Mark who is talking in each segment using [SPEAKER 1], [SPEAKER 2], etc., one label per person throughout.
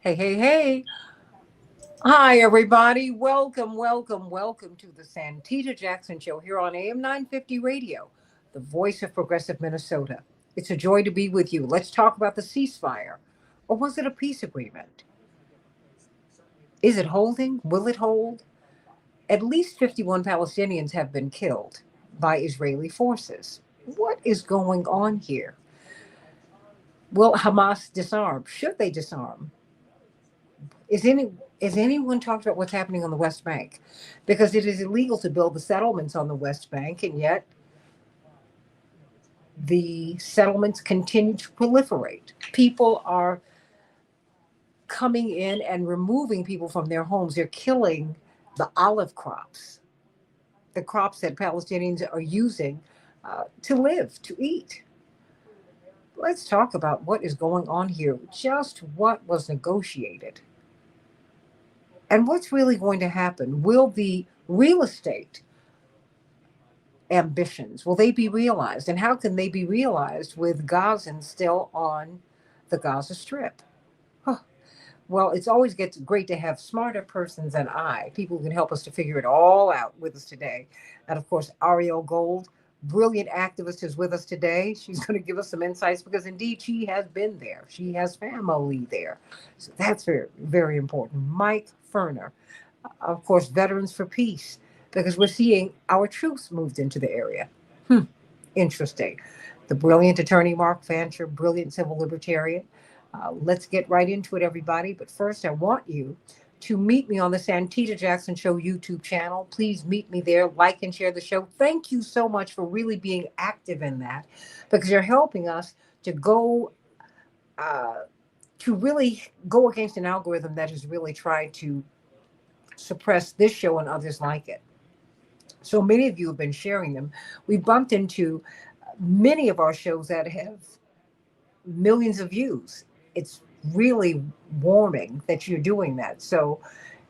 [SPEAKER 1] Hey, hey, hey. Hi, everybody. Welcome to the Santita Jackson Show here on AM 950 Radio, the voice of progressive Minnesota. It's a joy to be with you. Let's talk about the ceasefire. Or was it a peace agreement? Is it holding? Will it hold? At least 51 Palestinians have been killed by Israeli forces. What is going on here? Will Hamas disarm? Should they disarm? Is any is anyone talked about what's happening on the West Bank? Because it is illegal to build the settlements on the West Bank, and yet the settlements continue to proliferate. People are coming in and removing people from their homes. They're killing the olive crops, the crops that Palestinians are using to live, to eat. Let's talk about what is going on here. Just what was negotiated and what's really going to happen. Will the real estate ambitions, will they be realized? And how can they be realized with Gazans still on the Gaza Strip? Huh. Well, it's always gets great to have smarter persons than I, people who can help us to figure it all out with us today. And of course, Ariel Gold, brilliant activist, is with us today. She's going to give us some insights because indeed she has been there. She has family there. So that's very, very important. Mike Ferner, of course, Veterans for Peace, because we're seeing our troops moved into the area. Interesting. The brilliant attorney Mark Fancher, brilliant civil libertarian. Let's get right into it, everybody. But first, I want you to meet me on the Santita Jackson Show YouTube channel. Please meet me there, like and share the show. Thank you so much for really being active in that, because you're helping us to go uh, to really go against an algorithm that has really tried to suppress this show and others like it. So many of you have been sharing them. We bumped into many of our shows that have millions of views. It's really warming that you're doing that. So,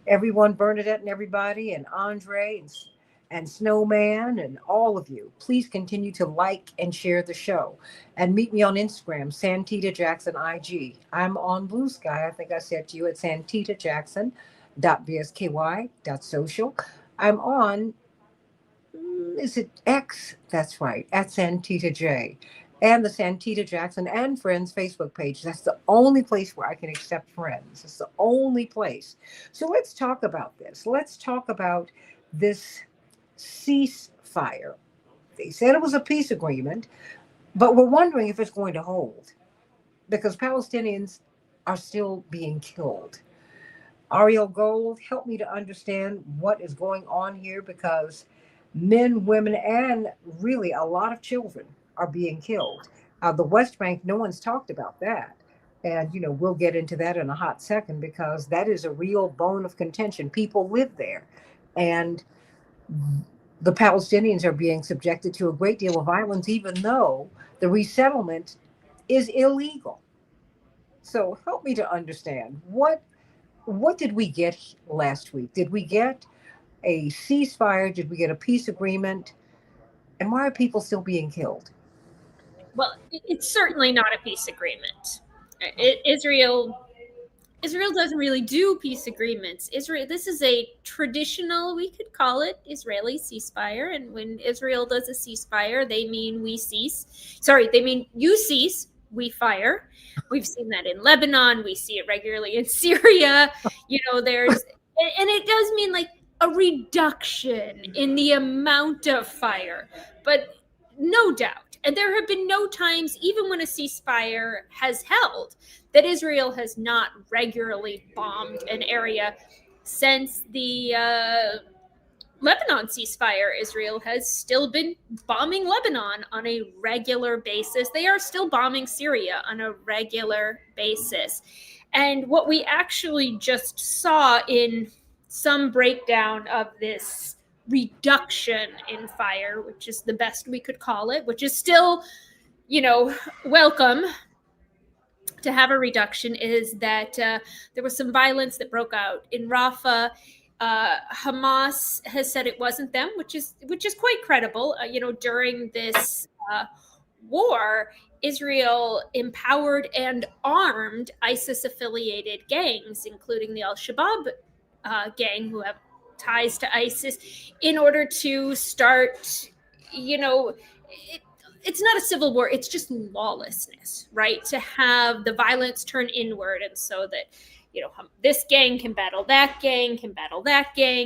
[SPEAKER 1] everyone, Bernadette and everybody, and Andre and Snowman, and all of you, please continue to like and share the show. And meet me on Instagram, Santita Jackson IG. I'm on Blue Sky. I think I said to you at santitajackson.bsky.social. I'm on is it X? That's right, at Santita J. And the Santita Jackson and Friends Facebook page. That's the only place where I can accept friends. It's the only place. So let's talk about this. Let's talk about this ceasefire. They said it was a peace agreement, but we're wondering if it's going to hold because Palestinians are still being killed. Ariel Gold, help me to understand what is going on here because men, women, and really a lot of children are being killed. The West Bank, no one's talked about that. And, we'll get into that in a hot second because that is a real bone of contention. People live there. And the Palestinians are being subjected to a great deal of violence, even though the resettlement is illegal. So help me to understand what did we get last week? Did we get a ceasefire? Did we get a peace agreement? And why are people still being killed?
[SPEAKER 2] Well, it's certainly not a peace agreement. Israel doesn't really do peace agreements. This is a traditional, we could call it Israeli ceasefire. And when Israel does a ceasefire, they mean we cease. Sorry, they mean you cease, we fire. We've seen that in Lebanon. We see it regularly in Syria. And it does mean like a reduction in the amount of fire. But no doubt, and there have been no times, even when a ceasefire has held, that Israel has not regularly bombed an area since the Lebanon ceasefire. Israel has still been bombing Lebanon on a regular basis. They are still bombing Syria on a regular basis. And what we actually just saw in some breakdown of this reduction in fire, which is the best we could call it, which is still, welcome to have a reduction, is that there was some violence that broke out in Rafah. Hamas has said it wasn't them, which is quite credible. During this war, Israel empowered and armed ISIS-affiliated gangs, including the Al-Shabaab gang, who have ties to ISIS, in order to start, it's not a civil war, it's just lawlessness, right? To have the violence turn inward, and so that this gang can battle that gang,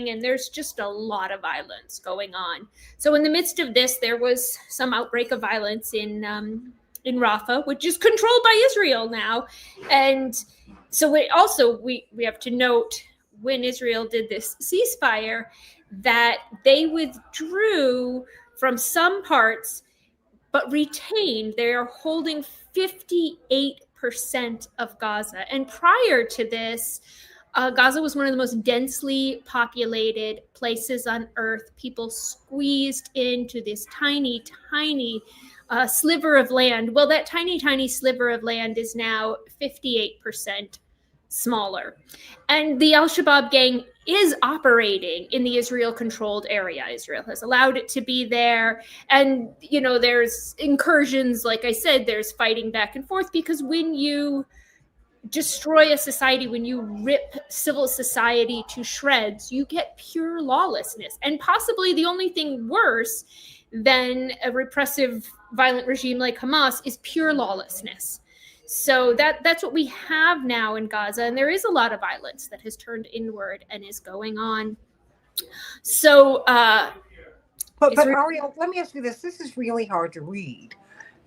[SPEAKER 2] and there's just a lot of violence going on. So in the midst of this, there was some outbreak of violence in Rafah, which is controlled by Israel now. And so we have to note, when Israel did this ceasefire, that they withdrew from some parts but retained, they are holding 58% of Gaza. And prior to this, Gaza was one of the most densely populated places on earth. People squeezed into this tiny, tiny sliver of land. Well, that tiny, tiny sliver of land is now 58% smaller. And the Al-Shabaab gang is operating in the Israel-controlled area. Israel has allowed it to be there. And, there's incursions, like I said, there's fighting back and forth, because when you destroy a society, when you rip civil society to shreds, you get pure lawlessness. And possibly the only thing worse than a repressive, violent regime like Hamas is pure lawlessness. So that's what we have now in Gaza, and there is a lot of violence that has turned inward and is going on. So,
[SPEAKER 1] but Ariel, let me ask you this: this is really hard to read,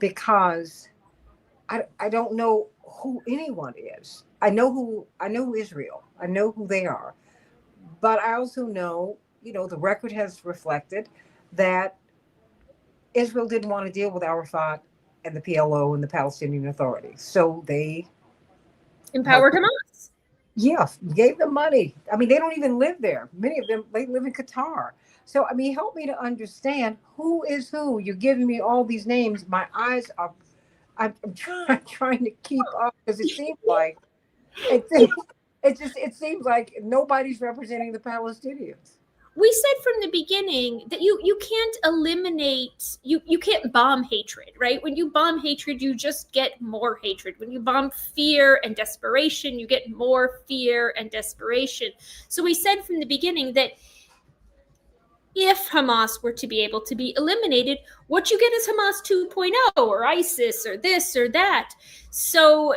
[SPEAKER 1] because I don't know who anyone is. I know who Israel. I know who they are, but I also know, the record has reflected that Israel didn't want to deal with Arafat and the PLO and the Palestinian Authority. So they
[SPEAKER 2] empowered Hamas.
[SPEAKER 1] Yeah, gave them money. I mean, they don't even live there. Many of them, they live in Qatar. So, I mean, help me to understand who is who. You're giving me all these names. My eyes are, I'm trying to keep up, because it seems like, it seems like nobody's representing the Palestinians.
[SPEAKER 2] We said from the beginning that you can't eliminate, you can't bomb hatred, right? When you bomb hatred, you just get more hatred. When you bomb fear and desperation, you get more fear and desperation. So we said from the beginning that if Hamas were to be able to be eliminated, what you get is Hamas 2.0 or ISIS or this or that. So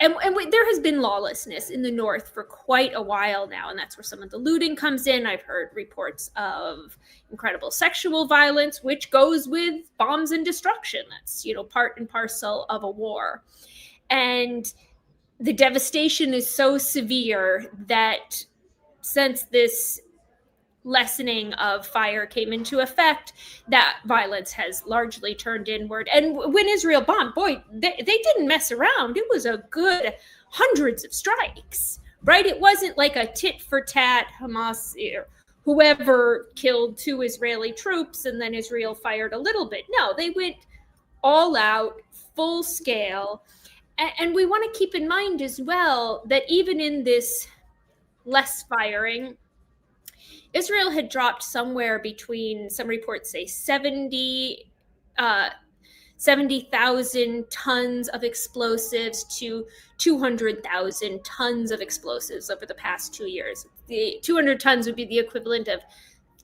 [SPEAKER 2] And there has been lawlessness in the north for quite a while now, and that's where some of the looting comes in. I've heard reports of incredible sexual violence, which goes with bombs and destruction. That's, part and parcel of a war. And the devastation is so severe that since this lessening of fire came into effect, that violence has largely turned inward. And when Israel bombed, boy, they didn't mess around. It was a good hundreds of strikes, right? It wasn't like a tit for tat, Hamas, whoever killed 2 Israeli troops and then Israel fired a little bit. No, they went all out, full scale. And we want to keep in mind as well that even in this less firing, Israel had dropped somewhere between, some reports say 70,000 tons of explosives to 200,000 tons of explosives over the past 2 years. The 200 tons would be the equivalent of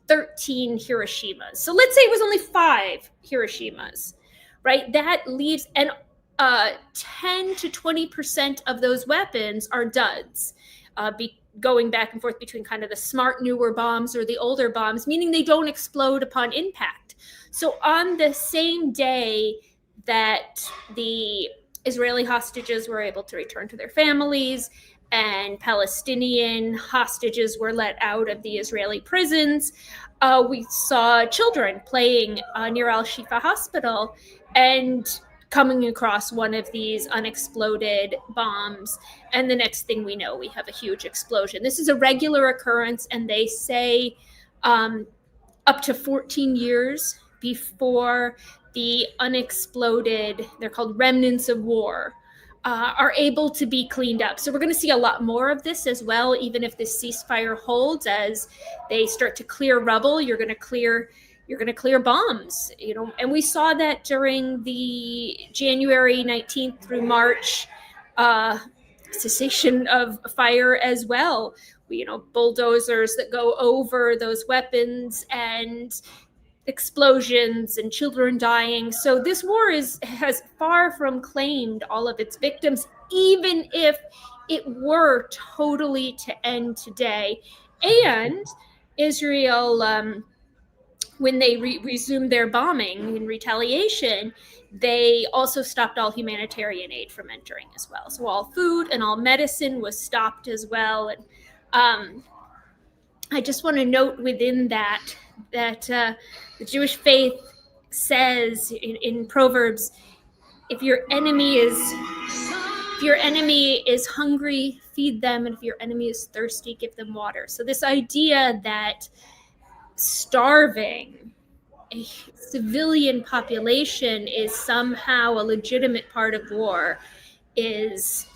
[SPEAKER 2] 13 Hiroshimas. So let's say it was only 5 Hiroshimas, right? That leaves, and 10 to 20% of those weapons are duds, going back and forth between kind of the smart newer bombs or the older bombs, meaning they don't explode upon impact. So on the same day that the Israeli hostages were able to return to their families and Palestinian hostages were let out of the Israeli prisons, we saw children playing near Al-Shifa Hospital and coming across one of these unexploded bombs. And the next thing we know, we have a huge explosion. This is a regular occurrence, and they say up to 14 years before the unexploded, they're called remnants of war, are able to be cleaned up. So we're going to see a lot more of this as well, even if this ceasefire holds. As they start to clear rubble, you're going to you're going to clear bombs, and we saw that during the January 19th through March cessation of fire as well. Bulldozers that go over those weapons and explosions and children dying. So this war has far from claimed all of its victims, even if it were totally to end today. And Israel, when they resumed their bombing in retaliation, they also stopped all humanitarian aid from entering as well. So all food and all medicine was stopped as well. And I just want to note within that the Jewish faith says in Proverbs, if your enemy is hungry, feed them, and if your enemy is thirsty, give them water. So this idea that starving a civilian population is somehow a legitimate part of war is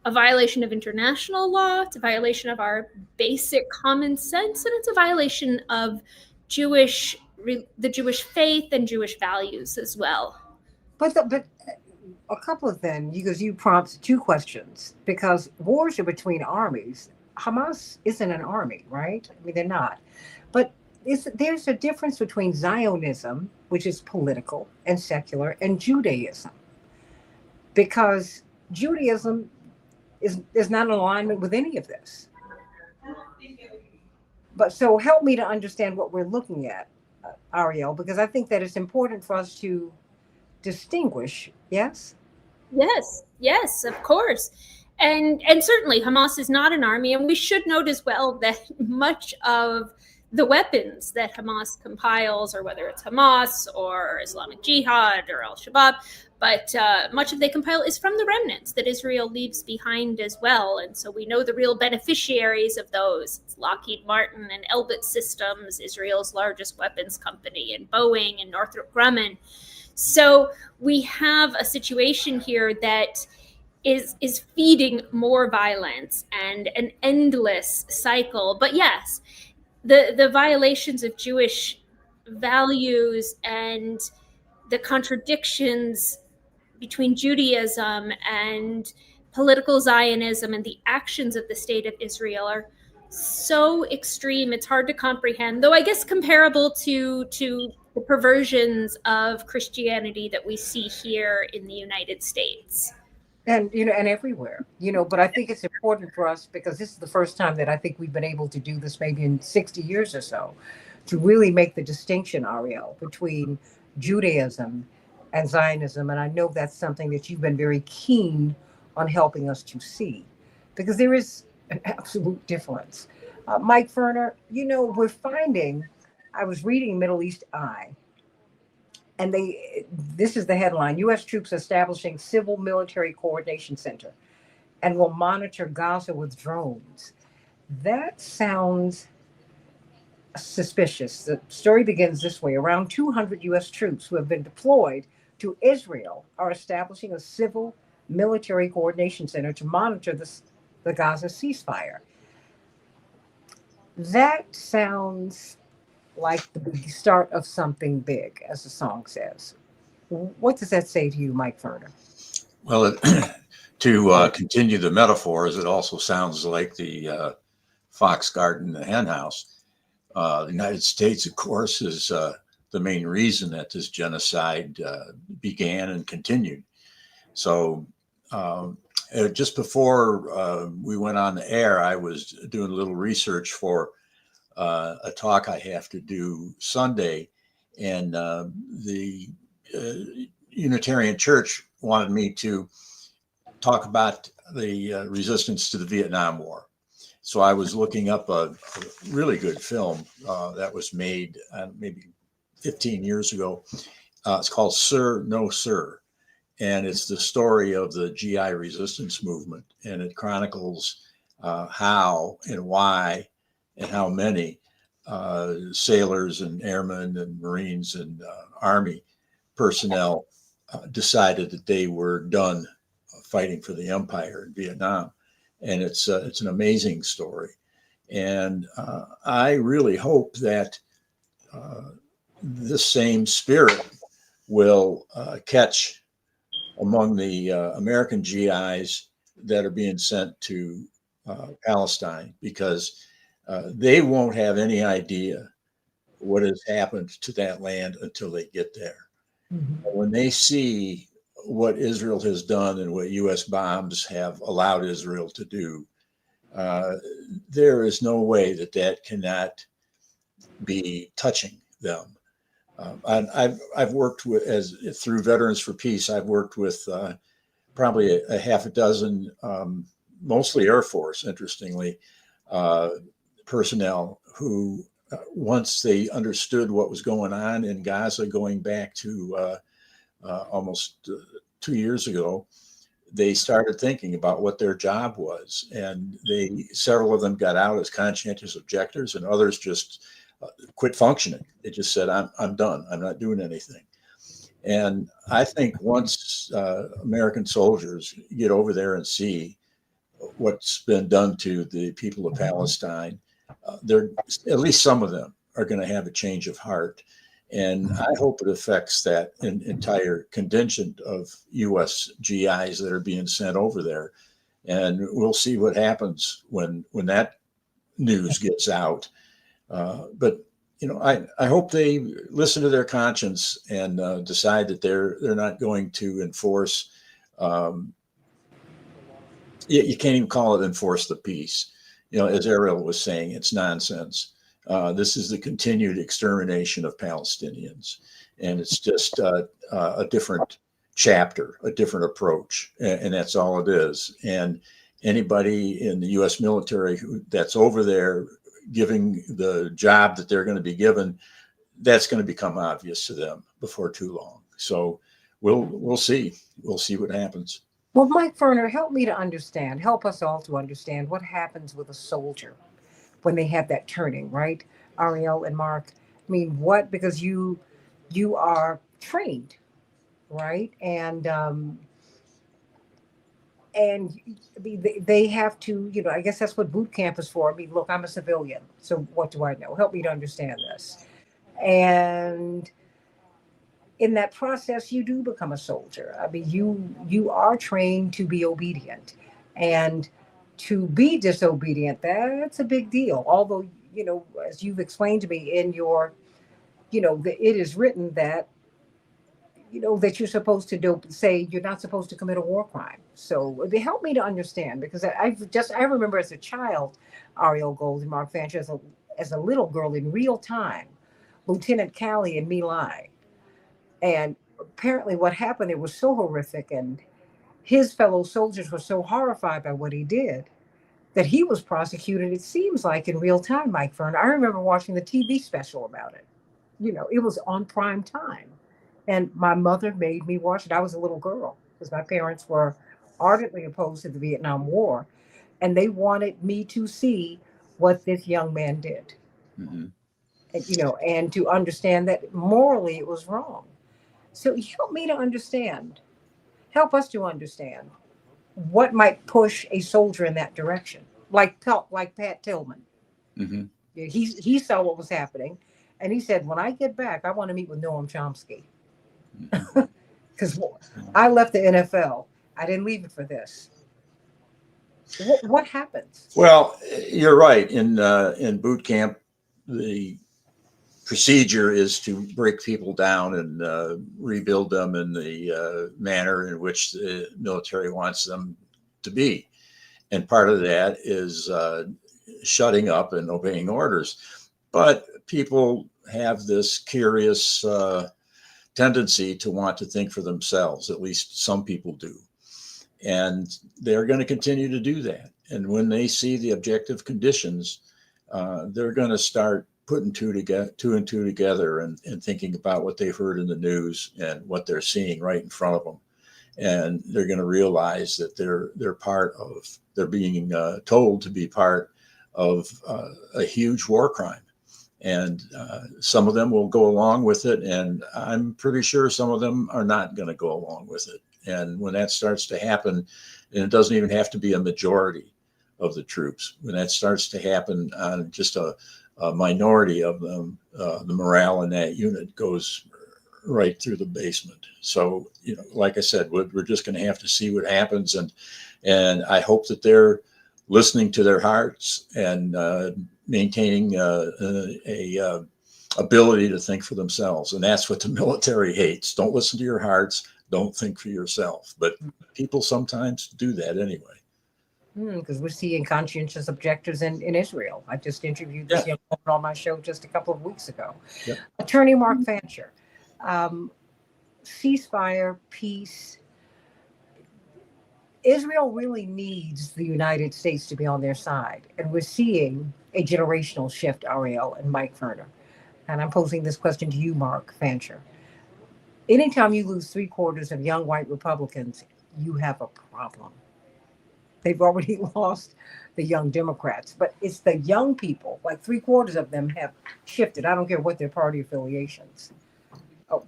[SPEAKER 2] a violation of international law. It's a violation of our basic common sense, and it's a violation of the Jewish faith and Jewish values as well.
[SPEAKER 1] But a couple of them, because you prompt two questions, because wars are between armies. Hamas isn't an army, right? I mean, they're not. But there's a difference between Zionism, which is political and secular, and Judaism. Because Judaism is not in alignment with any of this. But so help me to understand what we're looking at, Ariel, because I think that it's important for us to distinguish. Yes?
[SPEAKER 2] Yes, of course. And certainly Hamas is not an army. And we should note as well that much of the weapons that Hamas compiles, or whether it's Hamas or Islamic Jihad or Al-Shabaab, but much of they compile is from the remnants that Israel leaves behind as well. And so we know the real beneficiaries of those. It's Lockheed Martin and Elbit Systems, Israel's largest weapons company, and Boeing and Northrop Grumman. So we have a situation here that is feeding more violence and an endless cycle. But yes, the violations of Jewish values and the contradictions between Judaism and political Zionism and the actions of the state of Israel are so extreme, it's hard to comprehend, though I guess comparable to the perversions of Christianity that we see here in the United States.
[SPEAKER 1] And and everywhere, but I think it's important for us, because this is the first time that I think we've been able to do this, maybe in 60 years or so, to really make the distinction, Ariel, between Judaism and Zionism. And I know that's something that you've been very keen on helping us to see, because there is an absolute difference. Mike Ferner, we're finding, I was reading Middle East Eye, and this is the headline: U.S. troops establishing civil military coordination center and will monitor Gaza with drones. That sounds suspicious. The story begins this way: around 200 U.S. troops who have been deployed to Israel are establishing a civil military coordination center to monitor the Gaza ceasefire. That sounds like the start of something big, as the song says. What does that say to you, Mike Ferner?
[SPEAKER 3] Well, to continue the metaphors, it also sounds like the fox garden, the hen house. The United States, of course, is the main reason that this genocide began and continued. So just before we went on the air, I was doing a little research for a talk I have to do Sunday, and the Unitarian Church wanted me to talk about the resistance to the Vietnam War. So I was looking up a really good film that was made maybe 15 years ago. It's called Sir, No Sir. And it's the story of the GI resistance movement. And it chronicles how and why and how many sailors and airmen and Marines and Army personnel decided that they were done fighting for the empire in Vietnam. And it's an amazing story. And I really hope that the same spirit will catch among the American GIs that are being sent to Palestine, because they won't have any idea what has happened to that land until they get there.
[SPEAKER 1] Mhm.
[SPEAKER 3] When they see what Israel has done and what U.S. bombs have allowed Israel to do, there is no way that that cannot be touching them. And I've worked with, as through Veterans for Peace, I've worked with probably a half a dozen, mostly Air Force, interestingly, personnel who, once they understood what was going on in Gaza, going back to almost 2 years ago, they started thinking about what their job was, and several of them got out as conscientious objectors, and others just quit functioning. They just said, I'm done. I'm not doing anything. And I think once American soldiers get over there and see what's been done to the people of Palestine, they're, at least some of them are going to have a change of heart. And I hope it affects that entire contingent of U.S. GIs that are being sent over there. And we'll see what happens when that news gets out. But I hope they listen to their conscience and decide that they're not going to enforce. You can't even call it enforce the peace. As Ariel was saying, it's nonsense. This is the continued extermination of Palestinians, and it's just a different chapter, a different approach, and that's all it is. And anybody in the U.S. military that's over there giving the job that they're going to be given, that's going to become obvious to them before too long. So we'll see. We'll see what happens.
[SPEAKER 1] Well, Mike Ferner, help me to understand, help us all to understand what happens with a soldier when they have that turning, right? Ariel and Mark. I mean, because you are trained, right? And I mean, they have to, I guess that's what boot camp is for. I mean, look, I'm a civilian, so what do I know? Help me to understand this. And in that process, you do become a soldier. I mean, you are trained to be obedient, and to be disobedient, that's a big deal. Although, as you've explained to me in your, it is written that that you're supposed to say you're not supposed to commit a war crime. So they help me to understand, because I remember as a child, Ariel Gold and Mark Fancher, as a little girl in real time, Lieutenant Calley and My Lai. And apparently what happened there was so horrific, and his fellow soldiers were so horrified by what he did that he was prosecuted, it seems like, in real time, Mike Fern. I remember watching the TV special about it. It was on prime time. And my mother made me watch it. I was a little girl because my parents were ardently opposed to the Vietnam War, and they wanted me to see what this young man did.
[SPEAKER 3] Mm-hmm.
[SPEAKER 1] And to understand that morally it was wrong. So help me to understand, help us to understand what might push a soldier in that direction, like Pat Tillman.
[SPEAKER 3] Mm-hmm.
[SPEAKER 1] He saw what was happening, and he said, "When I get back, I want to meet with Noam Chomsky, because I left the NFL. I didn't leave it for this." What happens?
[SPEAKER 3] Well, you're right. In boot camp, the procedure is to break people down and rebuild them in the manner in which the military wants them to be. And part of that is shutting up and obeying orders. But people have this curious tendency to want to think for themselves. At least some people do. And they're going to continue to do that. And when they see the objective conditions, they're going to start putting two and two together and thinking about what they've heard in the news and what they're seeing right in front of them. And they're going to realize that they're being told to be part of a huge war crime. And some of them will go along with it. And I'm pretty sure some of them are not going to go along with it. And when that starts to happen, and it doesn't even have to be a majority of the troops, when that starts to happen on just a a minority of them, the morale in that unit goes right through the basement. So, like I said, we're just going to have to see what happens, and I hope that they're listening to their hearts and maintaining a ability to think for themselves. And that's what the military hates. Don't listen to your hearts. Don't think for yourself. But people sometimes do that anyway.
[SPEAKER 1] Because we're seeing conscientious objectors in Israel. I just interviewed this young woman on my show just a couple of weeks ago.
[SPEAKER 3] Yep.
[SPEAKER 1] Attorney Mark Fancher, ceasefire, peace. Israel really needs the United States to be on their side. And we're seeing a generational shift, Ariel and Mike Ferner. And I'm posing this question to you, Mark Fancher. Anytime you lose 3/4 of young white Republicans, you have a problem. They've already lost the young Democrats, but it's the young people, like 3/4 of them have shifted. I don't care what their party affiliations. Oh,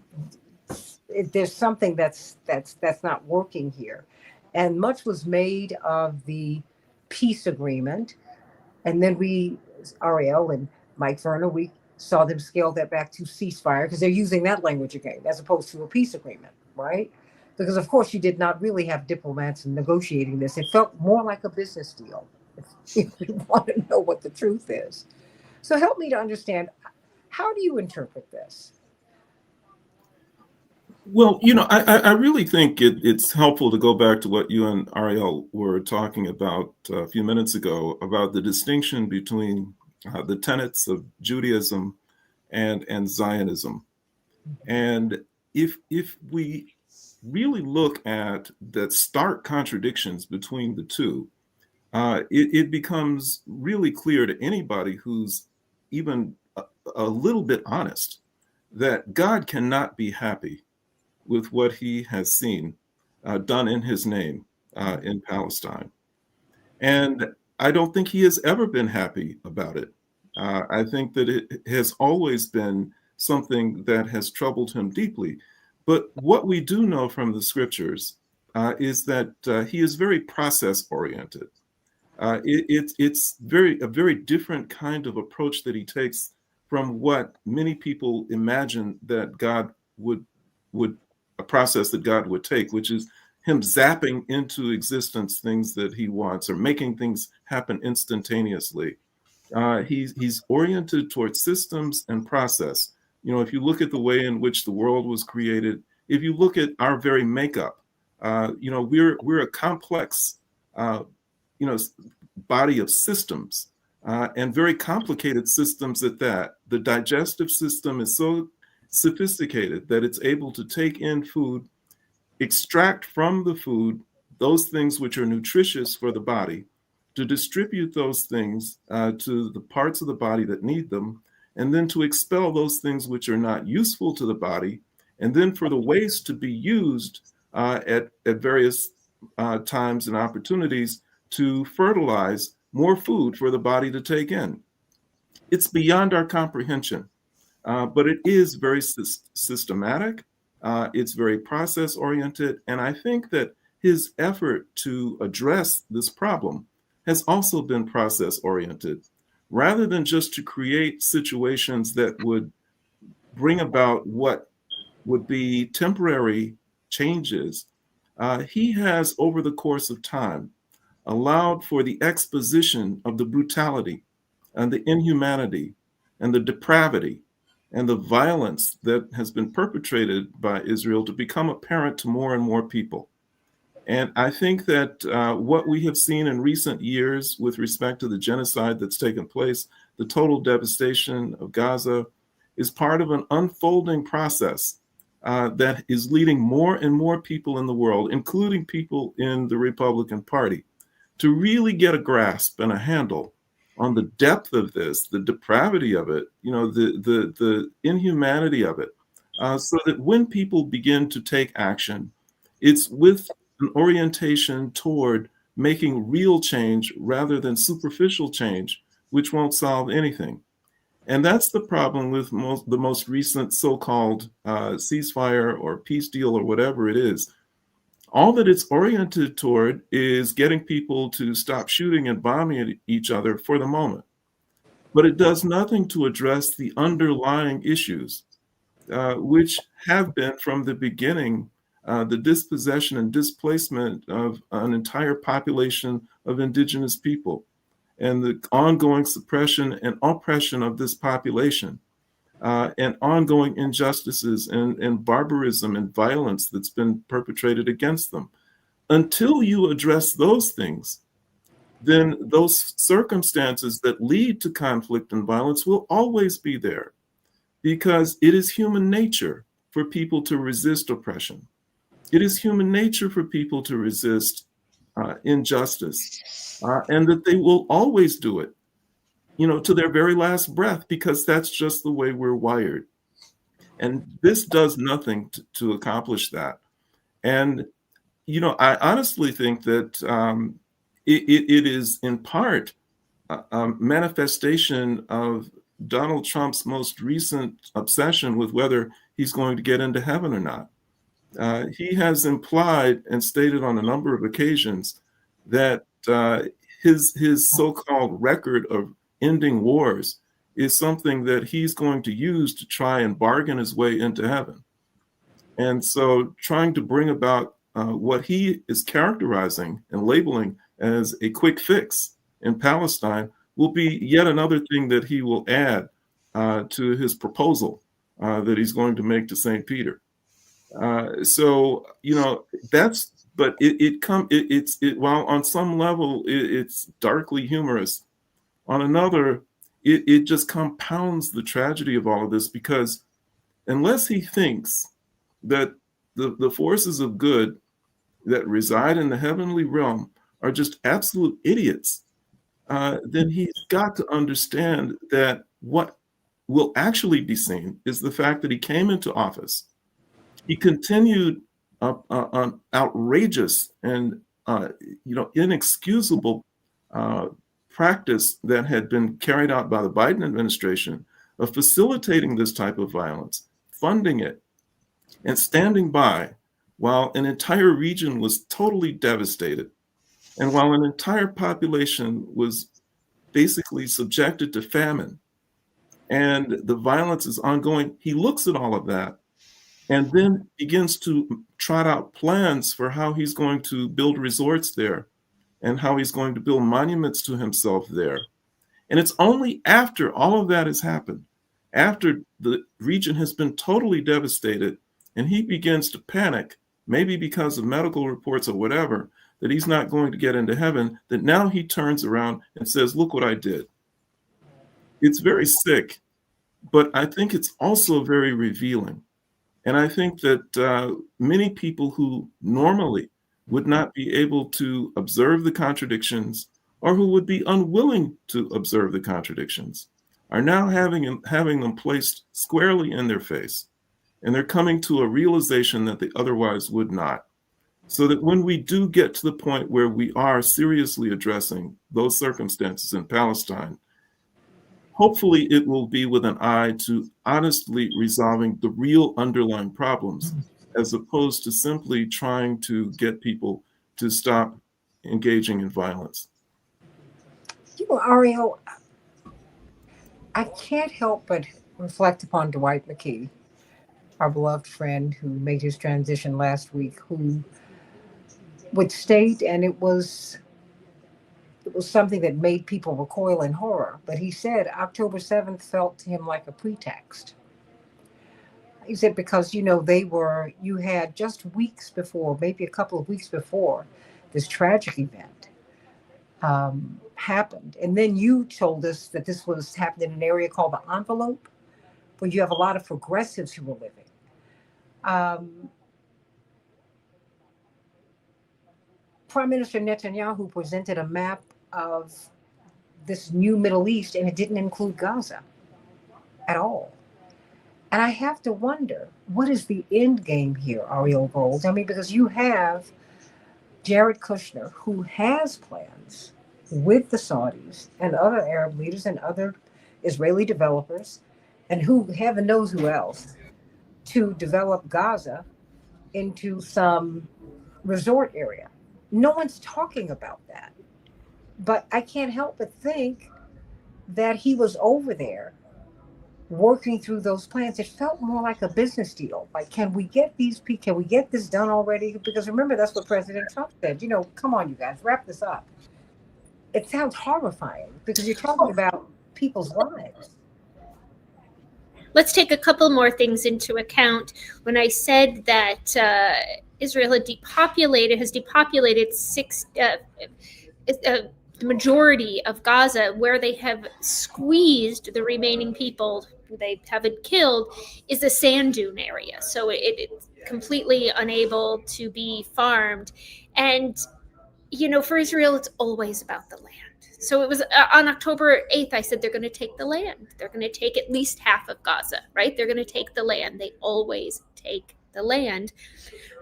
[SPEAKER 1] there's something that's not working here. And much was made of the peace agreement. And then Ariel and Mike Verner, we saw them scale that back to ceasefire because they're using that language again, as opposed to a peace agreement, right? Because, of course, you did not really have diplomats negotiating this. It felt more like a business deal, if you want to know what the truth is. So help me to understand, how do you interpret this?
[SPEAKER 4] Well, I really think it's helpful to go back to what you and Ariel were talking about a few minutes ago, about the distinction between the tenets of Judaism and Zionism. And if we really look at the stark contradictions between the two, it becomes really clear to anybody who's even a little bit honest that God cannot be happy with what he has seen done in his name in Palestine. And I don't think he has ever been happy about it. I think that it has always been something that has troubled him deeply. But what we do know from the scriptures is that he is very process oriented. It's a very different kind of approach that he takes from what many people imagine that God would a process that God would take, which is him zapping into existence things that he wants or making things happen instantaneously. He's oriented towards systems and process. If you look at the way in which the world was created, if you look at our very makeup, we're a complex, body of systems, and very complicated systems at that. The digestive system is so sophisticated that it's able to take in food, extract from the food those things which are nutritious for the body, to distribute those things to the parts of the body that need them, and then to expel those things which are not useful to the body, and then for the waste to be used at various times and opportunities to fertilize more food for the body to take in. It's beyond our comprehension, but it is very systematic. It's very process oriented. And I think that his effort to address this problem has also been process oriented, rather than just to create situations that would bring about what would be temporary changes. He has, over the course of time, allowed for the exposition of the brutality and the inhumanity and the depravity and the violence that has been perpetrated by Israel to become apparent to more and more people. And I think that what we have seen in recent years with respect to the genocide that's taken place, the total devastation of Gaza, is part of an unfolding process that is leading more and more people in the world, including people in the Republican Party, to really get a grasp and a handle on the depth of this, the depravity of it, the inhumanity of it, so that when people begin to take action, it's with an orientation toward making real change rather than superficial change, which won't solve anything. And that's the problem with the most recent so-called ceasefire or peace deal or whatever it is. All that it's oriented toward is getting people to stop shooting and bombing at each other for the moment. but it does nothing to address the underlying issues, which have been from the beginning the dispossession and displacement of an entire population of indigenous people, and the ongoing suppression and oppression of this population, and ongoing injustices and barbarism and violence that's been perpetrated against them. Until you address those things, then those circumstances that lead to conflict and violence will always be there, because it is human nature for people to resist oppression. It is human nature for people to resist injustice, and that they will always do it, to their very last breath, because that's just the way we're wired. And this does nothing to accomplish that. And, I honestly think that it is in part a manifestation of Donald Trump's most recent obsession with whether he's going to get into heaven or not. He has implied and stated on a number of occasions that his so-called record of ending wars is something that he's going to use to try and bargain his way into heaven. And so trying to bring about what he is characterizing and labeling as a quick fix in Palestine will be yet another thing that he will add to his proposal that he's going to make to St. Peter. That's, but while on some level it's darkly humorous, on another, it just compounds the tragedy of all of this, because unless he thinks that the forces of good that reside in the heavenly realm are just absolute idiots, then he's got to understand that what will actually be seen is the fact that he came into office. He continued an outrageous and inexcusable practice that had been carried out by the Biden administration of facilitating this type of violence, funding it, and standing by while an entire region was totally devastated, and while an entire population was basically subjected to famine, and the violence is ongoing. He looks at all of that and then begins to trot out plans for how he's going to build resorts there and how he's going to build monuments to himself there. And it's only after all of that has happened, after the region has been totally devastated, and he begins to panic, maybe because of medical reports or whatever, that he's not going to get into heaven, that now he turns around and says, look what I did. It's very sick, but I think it's also very revealing. And I think that many people who normally would not be able to observe the contradictions, or who would be unwilling to observe the contradictions, are now having them placed squarely in their face. And they're coming to a realization that they otherwise would not. So that when we do get to the point where we are seriously addressing those circumstances in Palestine, hopefully it will be with an eye to honestly resolving the real underlying problems, as opposed to simply trying to get people to stop engaging in violence.
[SPEAKER 1] Ariel, I can't help but reflect upon Dwight McKee, our beloved friend who made his transition last week, who would state, and it was something that made people recoil in horror, but he said October 7th felt to him like a pretext. He said because, you had just weeks before, maybe a couple of weeks before, this tragic event happened. And then you told us that this was happening in an area called the Envelope, where you have a lot of progressives who were living. Prime Minister Netanyahu presented a map of this new Middle East, and it didn't include Gaza at all. And I have to wonder, what is the end game here, Ariel Gold? I mean, because you have Jared Kushner, who has plans with the Saudis and other Arab leaders and other Israeli developers, and who, heaven knows who else, to develop Gaza into some resort area. No one's talking about that. But I can't help but think that he was over there working through those plans. It felt more like a business deal. Like, can we get can we get this done already? Because remember, that's what President Trump said. Come on, you guys, wrap this up. It sounds horrifying because you're talking about people's lives.
[SPEAKER 2] Let's take a couple more things into account. When I said that Israel has depopulated the majority of Gaza, where they have squeezed the remaining people who they haven't killed, is the sand dune area. So it's completely unable to be farmed. And, for Israel, it's always about the land. So it was on October 8th, I said they're going to take the land. They're going to take at least half of Gaza, right? They're going to take the land. They always take the land.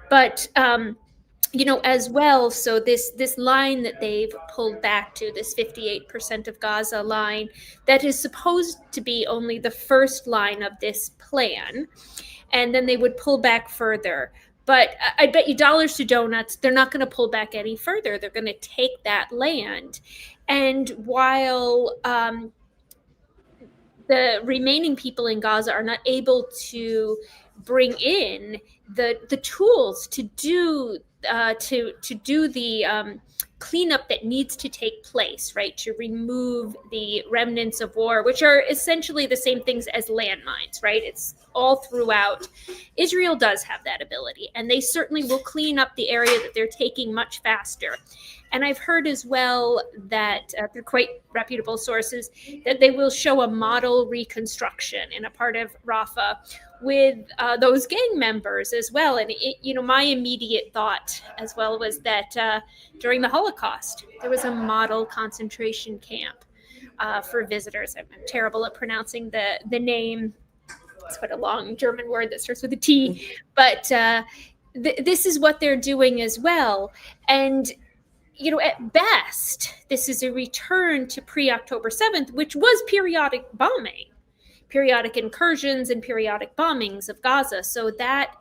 [SPEAKER 2] But, as well, so this line that they've pulled back to, this 58% of Gaza line, that is supposed to be only the first line of this plan. And then they would pull back further. But I bet you dollars to donuts, they're not going to pull back any further. They're going to take that land. And while the remaining people in Gaza are not able to bring in the tools to do the cleanup that needs to take place, right? To remove the remnants of war, which are essentially the same things as landmines, right? It's all throughout. Israel does have that ability, and they certainly will clean up the area that they're taking much faster. And I've heard as well that through quite reputable sources that they will show a model reconstruction in a part of Rafah with those gang members as well. And my immediate thought as well was that during the Holocaust, there was a model concentration camp for visitors. I'm terrible at pronouncing the name. It's quite a long German word that starts with a T, but this is what they're doing as well. And at best, this is a return to pre-October 7th, which was periodic bombing, periodic incursions and periodic bombings of Gaza. So that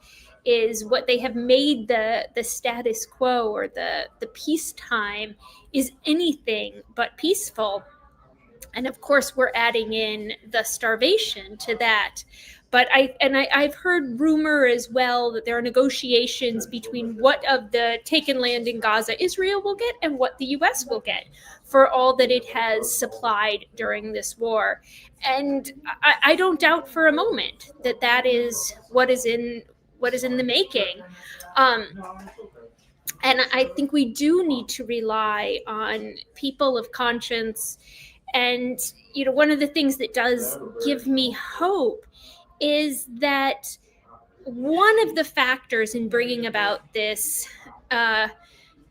[SPEAKER 2] is what they have made the status quo, or the peacetime is anything but peaceful. And of course, we're adding in the starvation to that. But I've heard rumor as well that there are negotiations between what of the taken land in Gaza Israel will get and what the U.S. will get for all that it has supplied during this war. And I don't doubt for a moment that is what is in the making. And I think we do need to rely on people of conscience. And, one of the things that does give me hope is that one of the factors in bringing about this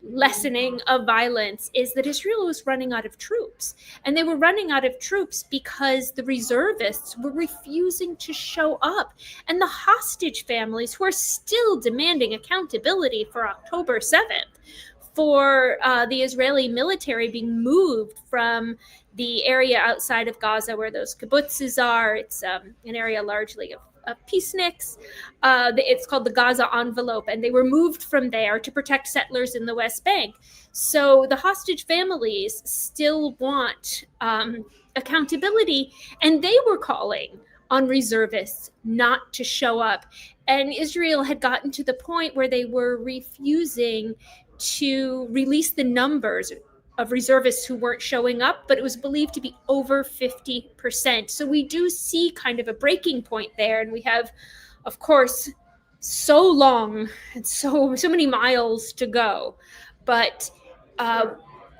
[SPEAKER 2] lessening of violence is that Israel was running out of troops. And they were running out of troops because the reservists were refusing to show up. And the hostage families, who are still demanding accountability for October 7th, for the Israeli military being moved from the area outside of Gaza where those kibbutzes are. It's an area largely of peaceniks. It's called the Gaza envelope, and they were moved from there to protect settlers in the West Bank. So the hostage families still want accountability, and they were calling on reservists not to show up. And Israel had gotten to the point where they were refusing to release the numbers of reservists who weren't showing up, but it was believed to be over 50%. So we do see kind of a breaking point there. And we have, of course, so long and so many miles to go. But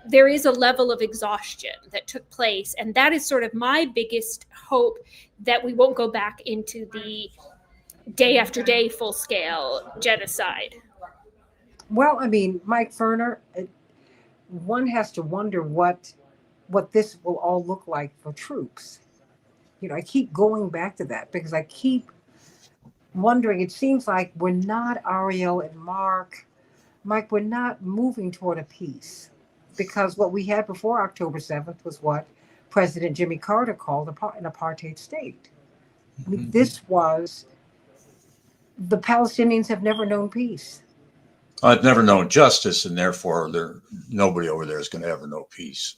[SPEAKER 2] there is a level of exhaustion that took place. And that is sort of my biggest hope, that we won't go back into the day after day full-scale genocide.
[SPEAKER 1] Well, I mean, Mike Ferner, one has to wonder what this will all look like for troops. I keep going back to that because I keep wondering. It seems like we're not, Ariel and Mike, we're not moving toward a peace, because what we had before October 7th was what President Jimmy Carter called an apartheid state. I mean, this was, the Palestinians have never known peace.
[SPEAKER 3] I've never known justice, and therefore nobody over there is going to ever know peace.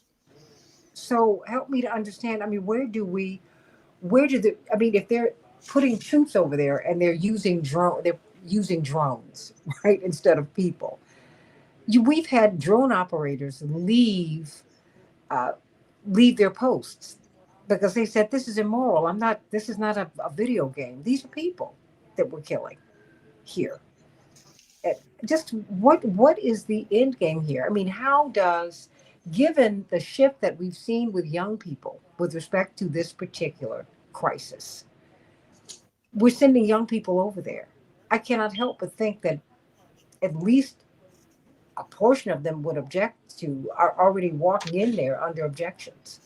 [SPEAKER 1] So help me to understand. I mean, where do the, I mean, if they're putting troops over there and they're using drones, right, instead of people. We've had drone operators uh, leave their posts because they said this is immoral. This is not a video game. These are people that we're killing here. Uh, Just what is the end game here? I mean, how does, given the shift that we've seen with young people with respect to this particular crisis, we're sending young people over there. I cannot help but think that at least a portion of them would object to, are already walking in there under objections.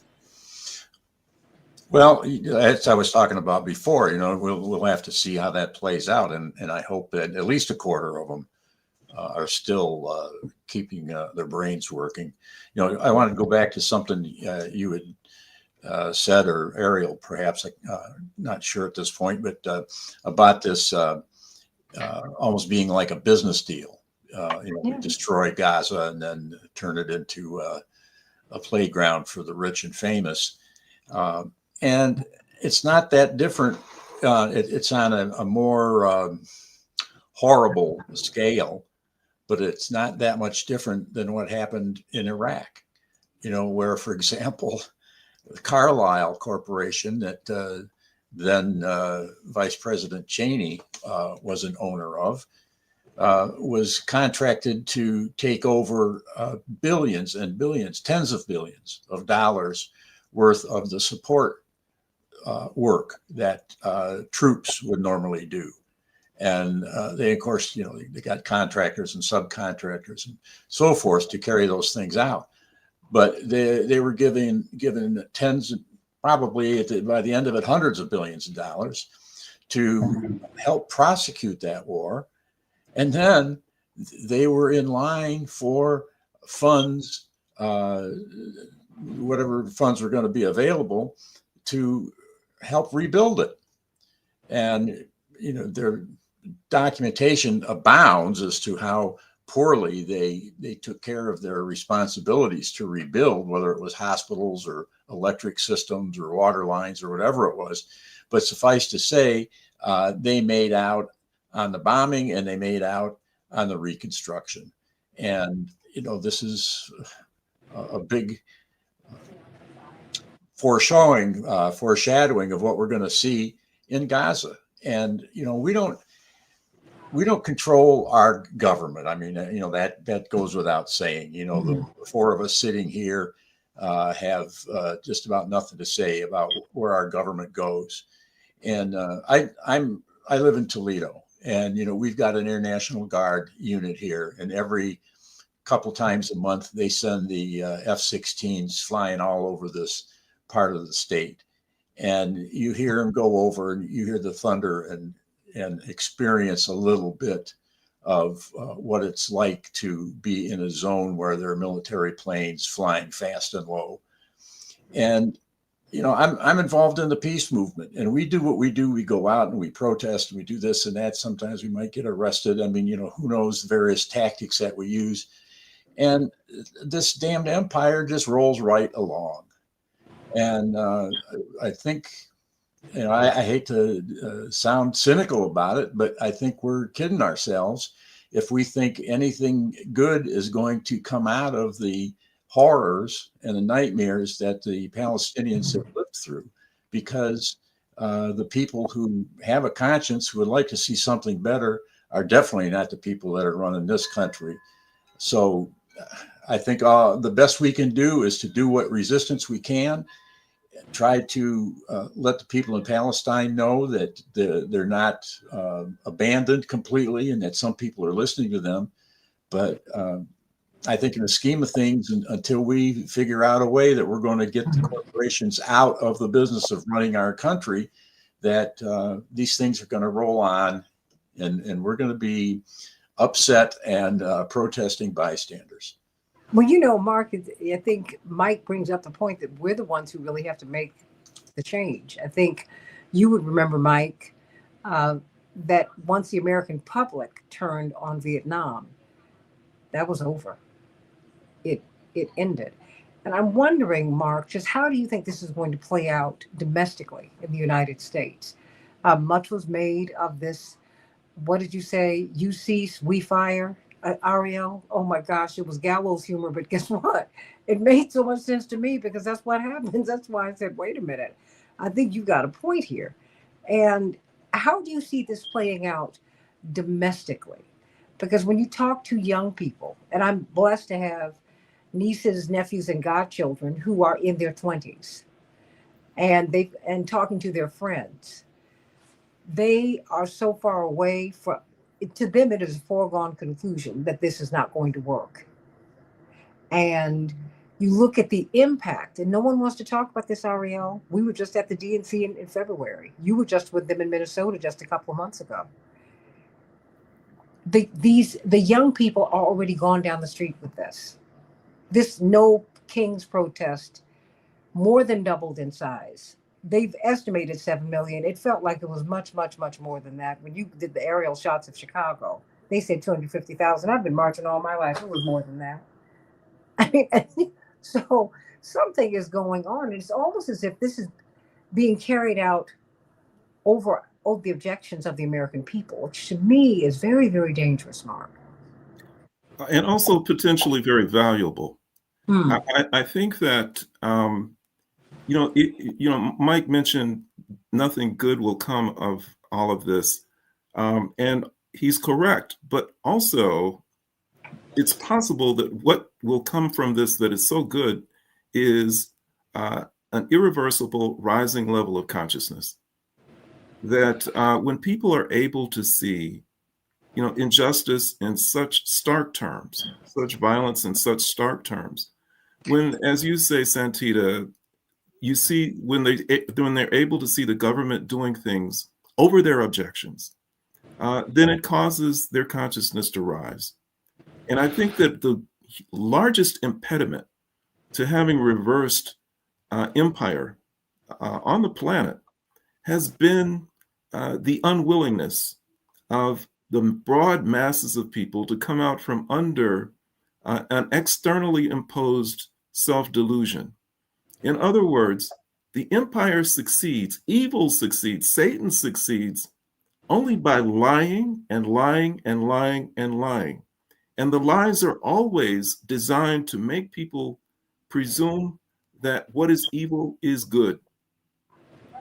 [SPEAKER 3] Well, as I was talking about before, we'll have to see how that plays out, and I hope that at least a quarter of them are still keeping their brains working. I want to go back to something you had said, or Ariel, perhaps, not sure at this point, but about this almost being like a business deal.
[SPEAKER 1] Yeah.
[SPEAKER 3] Destroy Gaza and then turn it into a playground for the rich and famous. And it's not that different. It's on a more horrible scale, but it's not that much different than what happened in Iraq, where, for example, the Carlyle Corporation that then Vice President Cheney was an owner of, was contracted to take over billions and billions, tens of billions of dollars worth of the support work that troops would normally do. And they, of course, they got contractors and subcontractors and so forth to carry those things out. But they were given tens, probably by the end of it, hundreds of billions of dollars to help prosecute that war. And then they were in line for funds, whatever funds were going to be available, to help rebuild it. And, their documentation abounds as to how poorly they took care of their responsibilities to rebuild, whether it was hospitals or electric systems or water lines or whatever it was. But suffice to say, they made out on the bombing and they made out on the reconstruction. And, this is a big foreshadowing of what we're going to see in Gaza. And, we don't control our government. I mean, that goes without saying. The four of us sitting here have just about nothing to say about where our government goes. And I live in Toledo, and we've got an Air National Guard unit here, and every couple times a month they send the F-16s flying all over this part of the state, and you hear them go over, and you hear the thunder and experience a little bit of what it's like to be in a zone where there are military planes flying fast and low. And I'm involved in the peace movement, and we do what we do. We go out and we protest and we do this and that. Sometimes we might get arrested. I mean, who knows the various tactics that we use. And this damned empire just rolls right along. And I think, I hate to sound cynical about it, but I think we're kidding ourselves if we think anything good is going to come out of the horrors and the nightmares that the Palestinians have lived through, because the people who have a conscience, who would like to see something better, are definitely not the people that are running this country. So I think the best we can do is to do what resistance we can, try to let the people in Palestine know that they're not abandoned completely, and that some people are listening to them. But I think in the scheme of things, until we figure out a way that we're going to get the corporations out of the business of running our country, that these things are going to roll on, and we're going to be upset and protesting bystanders.
[SPEAKER 1] Well, Mark, I think Mike brings up the point that we're the ones who really have to make the change. I think you would remember, Mike, that once the American public turned on Vietnam, that was over. It ended. And I'm wondering, Mark, just how do you think this is going to play out domestically in the United States? Much was made of this. What did you say? You cease, we fire, Ariel? Oh my gosh, it was gallows humor, but guess what? It made so much sense to me because that's what happens. That's why I said, wait a minute. I think you got a point here. And how do you see this playing out domestically? Because when you talk to young people, and I'm blessed to have nieces, nephews, and godchildren who are in their 20s, and talking to their friends, they are so far away from, to them it is a foregone conclusion that this is not going to work. And you look at the impact, and no one wants to talk about this, Ariel. We were just at the DNC in February. You were just with them in Minnesota just a couple of months ago. The young people are already gone down the street with this. This No Kings protest more than doubled in size. They've estimated 7 million. It felt like it was much, much, much more than that. When you did the aerial shots of Chicago, they said 250,000. I've been marching all my life. It was more than that. I mean, so something is going on. It's almost as if this is being carried out over the objections of the American people, which to me is very, very dangerous, Mark.
[SPEAKER 4] And also potentially very valuable. I think that, Mike mentioned nothing good will come of all of this. And he's correct. But also, it's possible that what will come from this that is so good is an irreversible rising level of consciousness. That when people are able to see, injustice in such stark terms, such violence in such stark terms, when, as you say, Santita, you see when they're able to see the government doing things over their objections, then it causes their consciousness to rise. And I think that the largest impediment to having reversed empire on the planet has been the unwillingness of the broad masses of people to come out from under an externally imposed self-delusion. In other words, the empire succeeds, evil succeeds, Satan succeeds only by lying and lying and lying and lying. And the lies are always designed to make people presume that what is evil is good.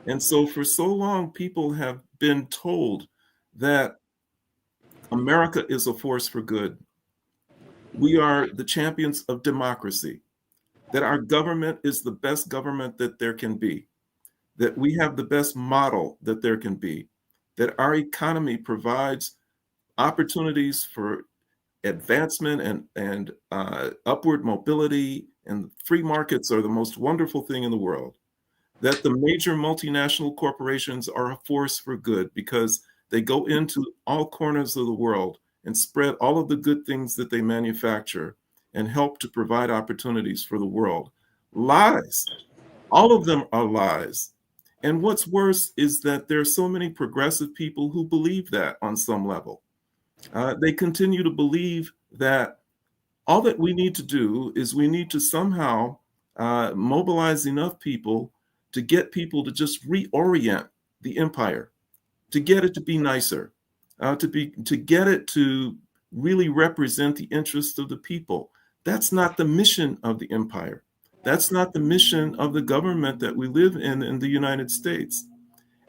[SPEAKER 4] And so for so long, people have been told that America is a force for good. We are the champions of democracy, that our government is the best government that there can be, that we have the best model that there can be, that our economy provides opportunities for advancement and upward mobility, and free markets are the most wonderful thing in the world, that the major multinational corporations are a force for good because they go into all corners of the world and spread all of the good things that they manufacture and help to provide opportunities for the world. Lies. All of them are lies. And what's worse is that there are so many progressive people who believe that on some level. They continue to believe that all that we need to do is we need to somehow mobilize enough people to get people to just reorient the empire, to get it to be nicer, to get it to really represent the interests of the people. That's not the mission of the empire. That's not the mission of the government that we live in the United States.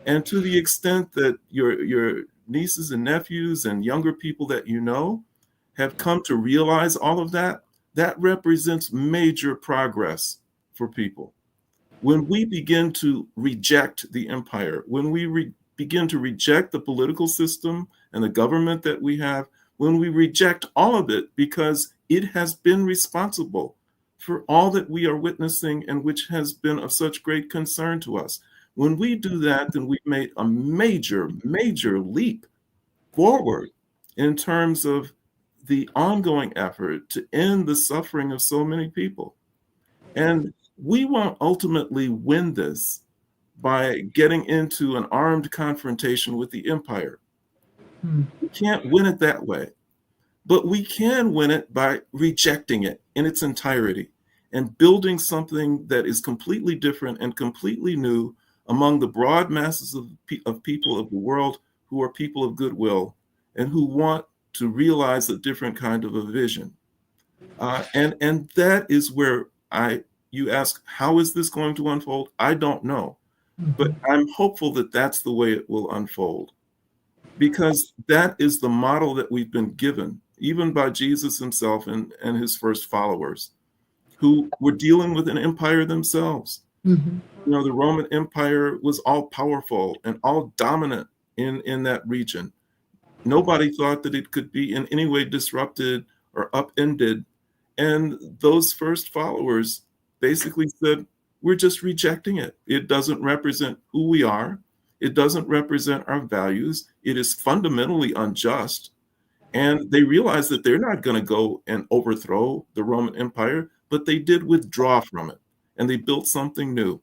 [SPEAKER 4] And to the extent that your nieces and nephews and younger people that you know have come to realize all of that, that represents major progress for people. When we begin to reject the empire, when we begin to reject the political system and the government that we have, when we reject all of it because it has been responsible for all that we are witnessing and which has been of such great concern to us. When we do that, then we've made a major, major leap forward in terms of the ongoing effort to end the suffering of so many people. And we won't ultimately win this by getting into an armed confrontation with the empire. We can't win it that way. But we can win it by rejecting it in its entirety and building something that is completely different and completely new among the broad masses of people of the world who are people of goodwill and who want to realize a different kind of a vision. And that is where you ask, how is this going to unfold? I don't know, but I'm hopeful that that's the way it will unfold, because that is the model that we've been given, even by Jesus himself and his first followers, who were dealing with an empire themselves.
[SPEAKER 1] Mhm.
[SPEAKER 4] You know, the Roman Empire was all powerful and all dominant in that region. Nobody thought that it could be in any way disrupted or upended. And those first followers basically said, we're just rejecting it. It doesn't represent who we are. It doesn't represent our values. It is fundamentally unjust. And they realized that they're not going to go and overthrow the Roman Empire, but they did withdraw from it. And they built something new.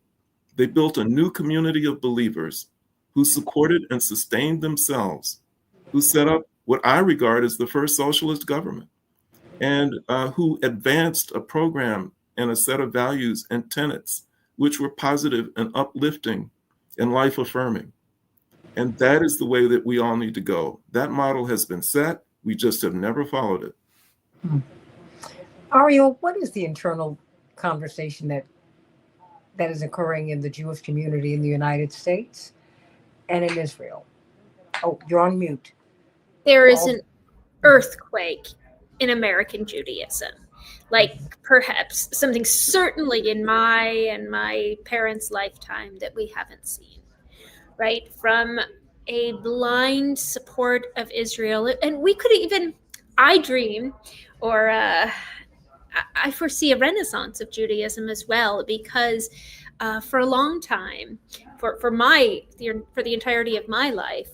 [SPEAKER 4] They built a new community of believers who supported and sustained themselves, who set up what I regard as the first socialist government, and who advanced a program and a set of values and tenets which were positive and uplifting and life affirming. And that is the way that we all need to go. That model has been set. We just have never followed it.
[SPEAKER 1] Ariel, what is the internal conversation that is occurring in the Jewish community in the United States and in Israel? Oh, you're on mute.
[SPEAKER 2] There is an earthquake in American Judaism, like perhaps something certainly in my and my parents' lifetime that we haven't seen, right? From a blind support of Israel. And we could even, I dream, or I foresee a renaissance of Judaism as well, because for a long time, for the entirety of my life,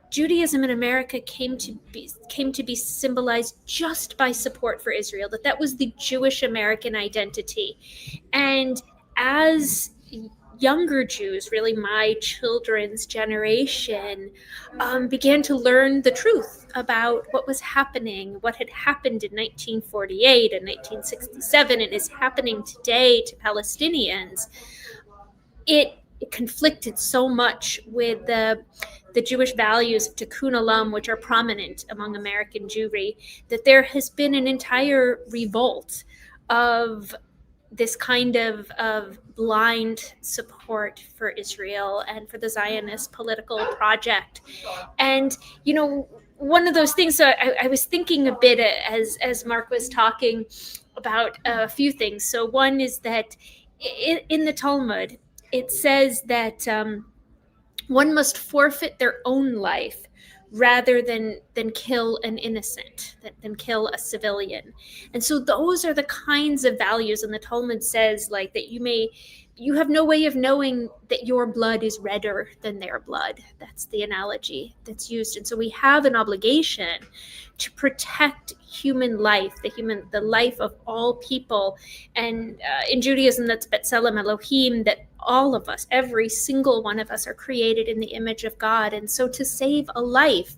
[SPEAKER 2] Judaism in America came to be symbolized just by support for Israel. That was the Jewish American identity, and as younger Jews, really my children's generation, began to learn the truth about what was happening, what had happened in 1948 and 1967, and is happening today to Palestinians. It conflicted so much with the Jewish values of tikkun olam, which are prominent among American Jewry, that there has been an entire revolt of this kind of blind support for Israel and for the Zionist political project. And, you know, one of those things, so I was thinking a bit as Mark was talking about a few things. So one is that in the Talmud, it says that one must forfeit their own life rather than kill an innocent, than kill a civilian. And so those are the kinds of values. And the Talmud says, like, that you have no way of knowing that your blood is redder than their blood. That's the analogy that's used. And so we have an obligation to protect human life, the life of all people. And in Judaism, that's B'Tselem Elohim, that all of us, every single one of us, are created in the image of God. And so to save a life,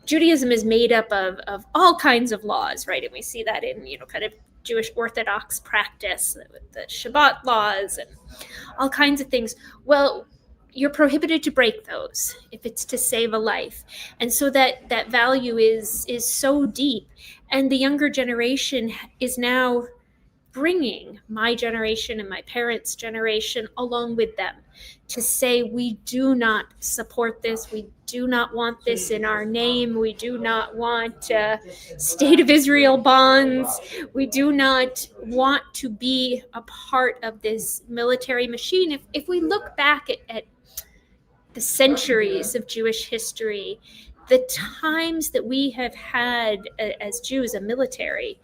[SPEAKER 2] Judaism is made up of all kinds of laws, right? And we see that in, kind of Jewish Orthodox practice, the Shabbat laws and all kinds of things. Well, you're prohibited to break those if it's to save a life. And so that value is so deep. And the younger generation is now bringing my generation and my parents' generation along with them to say, we do not support this. We do not want this in our name. We do not want State of Israel bonds. We do not want to be a part of this military machine. If we look back at the centuries of Jewish history, the times that we have had as Jews a military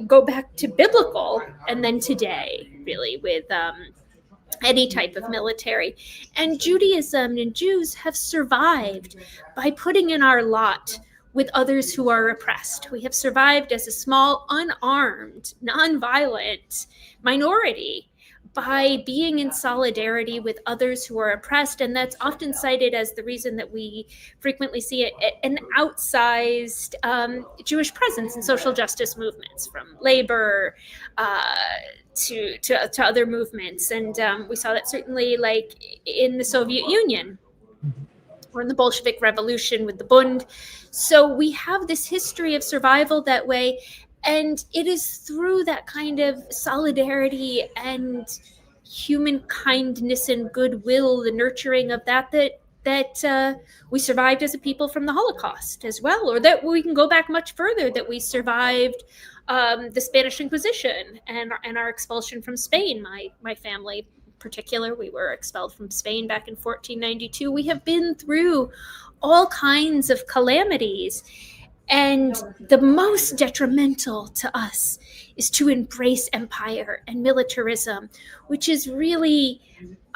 [SPEAKER 2] go back to biblical, and then today, really, with any type of military. And Judaism and Jews have survived by putting in our lot with others who are oppressed. We have survived as a small, unarmed, nonviolent minority by being in solidarity with others who are oppressed. And that's often cited as the reason that we frequently see an outsized Jewish presence in social justice movements, from labor to other movements. And we saw that certainly like in the Soviet Union or in the Bolshevik Revolution with the Bund. So we have this history of survival that way. And it is through that kind of solidarity and human kindness and goodwill, the nurturing of that we survived as a people from the Holocaust as well, or that we can go back much further, that we survived the Spanish Inquisition and our expulsion from Spain. My family in particular, we were expelled from Spain back in 1492. We have been through all kinds of calamities. And the most detrimental to us is to embrace empire and militarism, which is really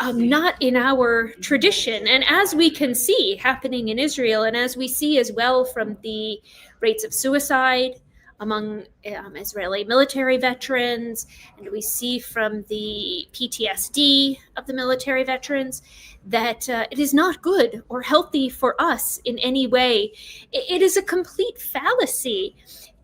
[SPEAKER 2] not in our tradition. And as we can see happening in Israel, and as we see as well from the rates of suicide among Israeli military veterans, and we see from the PTSD of the military veterans, that it is not good or healthy for us in any way. It is a complete fallacy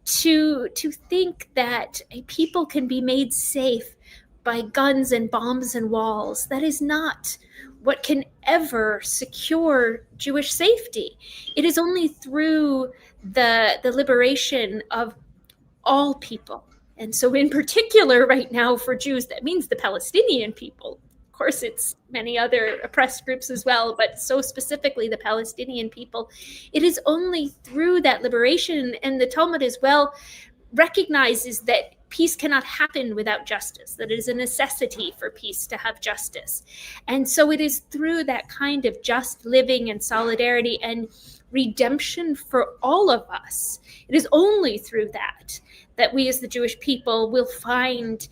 [SPEAKER 2] to think that a people can be made safe by guns and bombs and walls. That is not what can ever secure Jewish safety. It is only through the liberation of all people. And so in particular right now for Jews, that means the Palestinian people. Of course, it's many other oppressed groups as well, but so specifically the Palestinian people. It is only through that liberation, and the Talmud as well recognizes that peace cannot happen without justice, that it is a necessity for peace to have justice. And so it is through that kind of just living and solidarity and redemption for all of us. It is only through that we as the Jewish people will find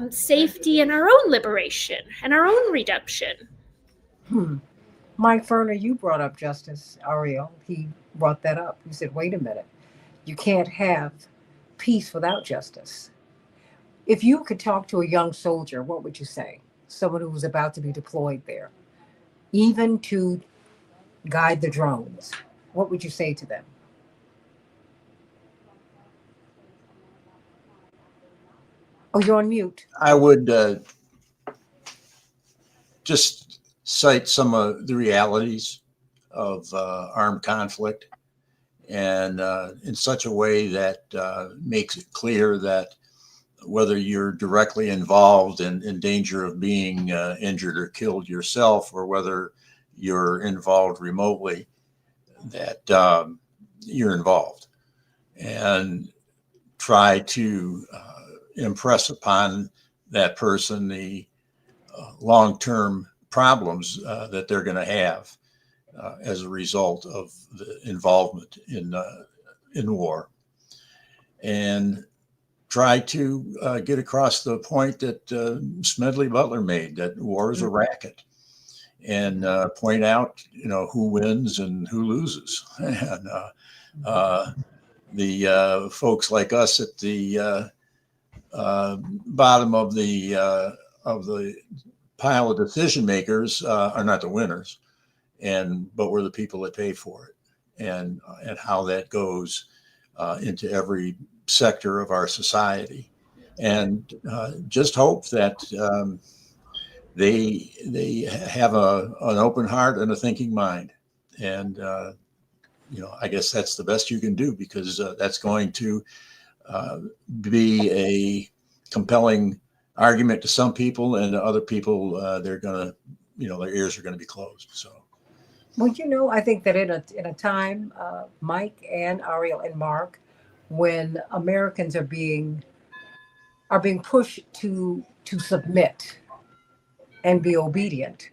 [SPEAKER 2] safety in our own liberation and our own redemption.
[SPEAKER 1] Mike Ferner, you brought up Justice Ariel. He brought that up. He said, wait a minute, you can't have peace without justice. If you could talk to a young soldier, what would you say? Someone who was about to be deployed there, even to guide the drones, what would you say to them? Oh, you're on mute.
[SPEAKER 3] I would just cite some of the realities of armed conflict, and in such a way that makes it clear that whether you're directly involved in danger of being injured or killed yourself, or whether you're involved remotely, that you're involved, and try to impress upon that person the long-term problems that they're going to have as a result of the involvement in war, and try to get across the point that Smedley Butler made, that war is a racket, and point out, who wins and who loses. And the folks like us at the bottom of the pile of decision makers are not the winners, but we're the people that pay for it, and how that goes into every sector of our society, and just hope that they have an open heart and a thinking mind, and I guess that's the best you can do, because that's going to be a compelling argument to some people, and to other people they're gonna, their ears are going to be closed. So,
[SPEAKER 1] well, I think that in a time, Mike and Ariel and Mark, when Americans are being pushed to submit and be obedient,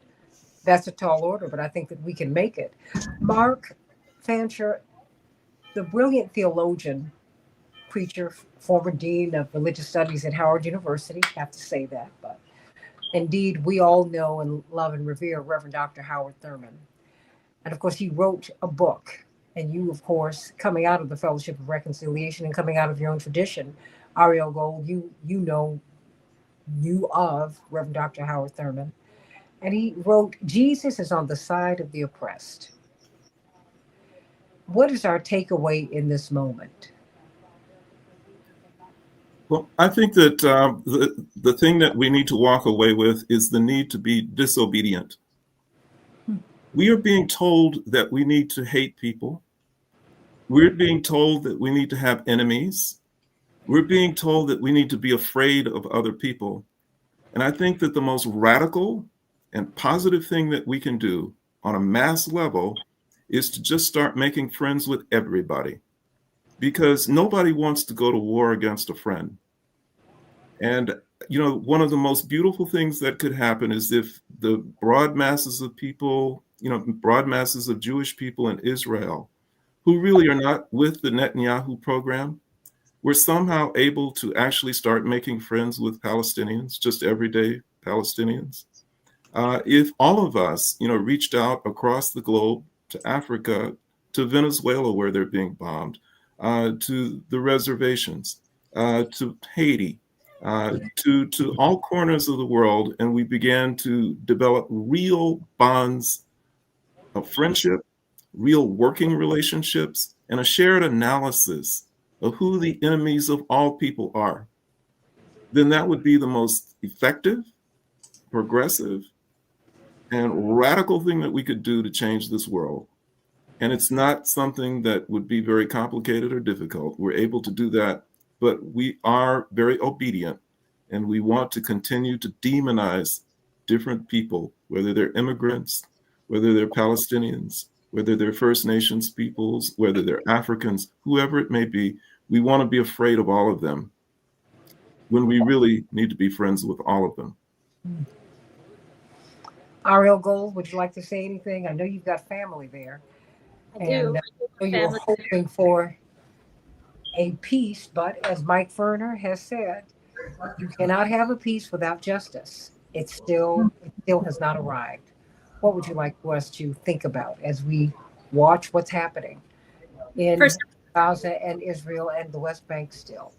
[SPEAKER 1] that's a tall order, but I think that we can make it. Mark Fancher, the brilliant theologian, preacher, former dean of religious studies at Howard University, I have to say that, but indeed we all know and love and revere Reverend Dr. Howard Thurman. And of course he wrote a book, and you, of course, coming out of the Fellowship of Reconciliation and coming out of your own tradition, Ariel Gold, you know you of Reverend Dr. Howard Thurman. And he wrote, Jesus is on the side of the oppressed. What is our takeaway in this moment?
[SPEAKER 4] Well, I think that the thing that we need to walk away with is the need to be disobedient. We are being told that we need to hate people. We're being told that we need to have enemies. We're being told that we need to be afraid of other people. And I think that the most radical and positive thing that we can do on a mass level is to just start making friends with everybody, because nobody wants to go to war against a friend. And, one of the most beautiful things that could happen is if the broad masses of people, broad masses of Jewish people in Israel who really are not with the Netanyahu program, were somehow able to actually start making friends with Palestinians, just everyday Palestinians. If all of us, reached out across the globe to Africa, to Venezuela, where they're being bombed, to the reservations, to Haiti, to all corners of the world, and we began to develop real bonds of friendship, real working relationships, and a shared analysis of who the enemies of all people are, then that would be the most effective, progressive, and radical thing that we could do to change this world. And it's not something that would be very complicated or difficult. We're able to do that, but we are very obedient, and we want to continue to demonize different people, whether they're immigrants, whether they're Palestinians, whether they're First Nations peoples, whether they're Africans, whoever it may be. We want to be afraid of all of them when we really need to be friends with all of them.
[SPEAKER 1] Ariel Gold, would you like to say anything? I know you've got family there.
[SPEAKER 2] I do.
[SPEAKER 1] And you're hoping for a peace, but as Mike Ferner has said, you cannot have a peace without justice. It still has not arrived. What would you like for us to think about as we watch what's happening in Gaza and Israel and the West Bank still?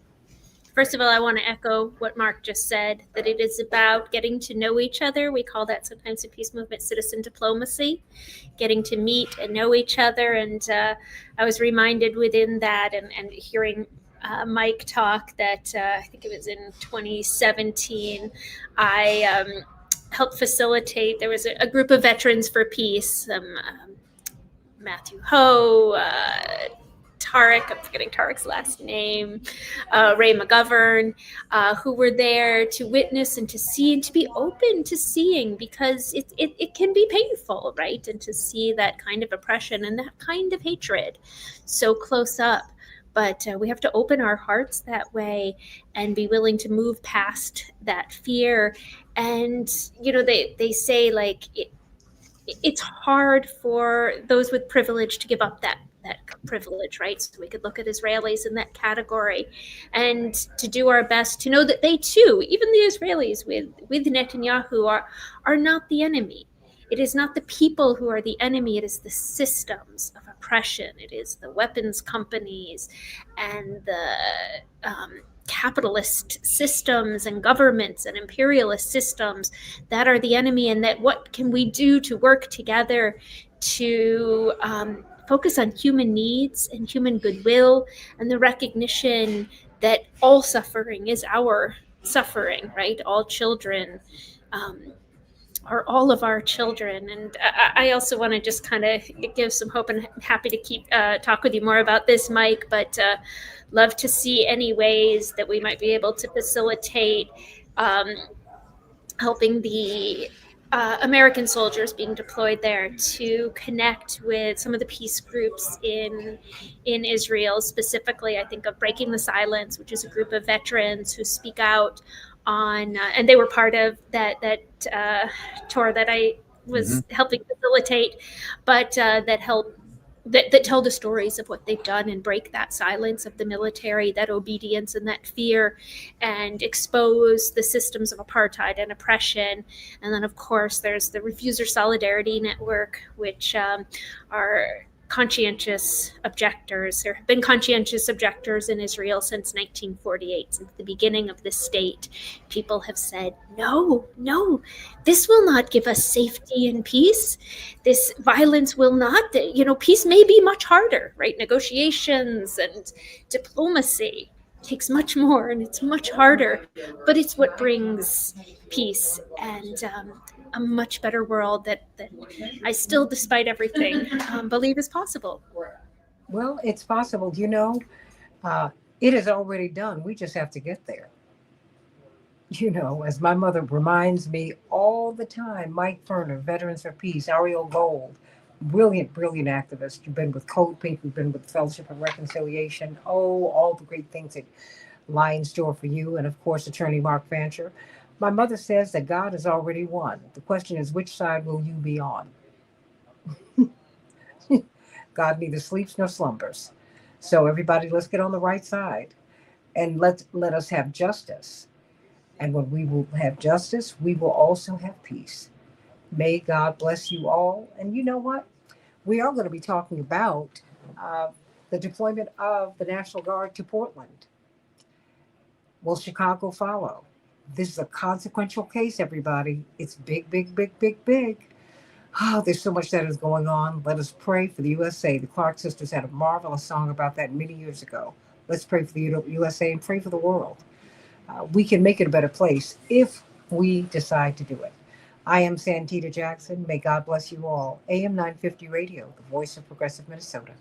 [SPEAKER 2] First of all, I want to echo what Mark just said, that it is about getting to know each other. We call that sometimes in peace movement citizen diplomacy, getting to meet and know each other. And I was reminded within that and hearing Mike talk that I think it was in 2017, I helped facilitate, there was a group of veterans for peace, Matthew Ho, Tarek, I'm forgetting Tarek's last name, Ray McGovern, who were there to witness and to see and to be open to seeing, because it can be painful, right? And to see that kind of oppression and that kind of hatred so close up. But we have to open our hearts that way and be willing to move past that fear. And, they say, like, it's hard for those with privilege to give up that privilege, right? So we could look at Israelis in that category and to do our best to know that they too, even the Israelis with Netanyahu, are not the enemy. It is not the people who are the enemy. It is the systems of oppression. It is the weapons companies and the capitalist systems and governments and imperialist systems that are the enemy. And that what can we do to work together to focus on human needs and human goodwill and the recognition that all suffering is our suffering, right? All children are all of our children. And I also want to just kind of give some hope, and happy to keep talk with you more about this, Mike, but love to see any ways that we might be able to facilitate helping the American soldiers being deployed there to connect with some of the peace groups in Israel. Specifically, I think of Breaking the Silence, which is a group of veterans who speak out on, and they were part of that tour that I was helping facilitate, but that tell the stories of what they've done and break that silence of the military, that obedience and that fear, and expose the systems of apartheid and oppression. And then, of course, there's the Refuser Solidarity Network, which are conscientious objectors. There have been conscientious objectors in Israel since 1948, since the beginning of the state. People have said, no, no, this will not give us safety and peace. This violence will not, peace may be much harder, right? Negotiations and diplomacy takes much more and it's much harder, but it's what brings peace and a much better world that I still, despite everything, believe is possible.
[SPEAKER 1] Well, it's possible. It is already done. We just have to get there. As my mother reminds me all the time, Mike Ferner, Veterans for Peace, Ariel Gold, brilliant, brilliant activist. You've been with Code Pink, you've been with Fellowship of Reconciliation. Oh, all the great things that lie in store for you. And of course, Attorney Mark Fancher. My mother says that God has already won. The question is, which side will you be on? God neither sleeps nor slumbers. So everybody, let's get on the right side and let us have justice. And when we will have justice, we will also have peace. May God bless you all. And you know what? We are going to be talking about the deployment of the National Guard to Portland. Will Chicago follow? This is a consequential case, everybody. It's big, big, big, big, big. Oh, there's so much that is going on. Let us pray for the USA. The Clark sisters had a marvelous song about that many years ago. Let's pray for the USA and pray for the world. We can make it a better place if we decide to do it. I am Santita Jackson. May God bless you all. AM 950 Radio, the voice of progressive Minnesota.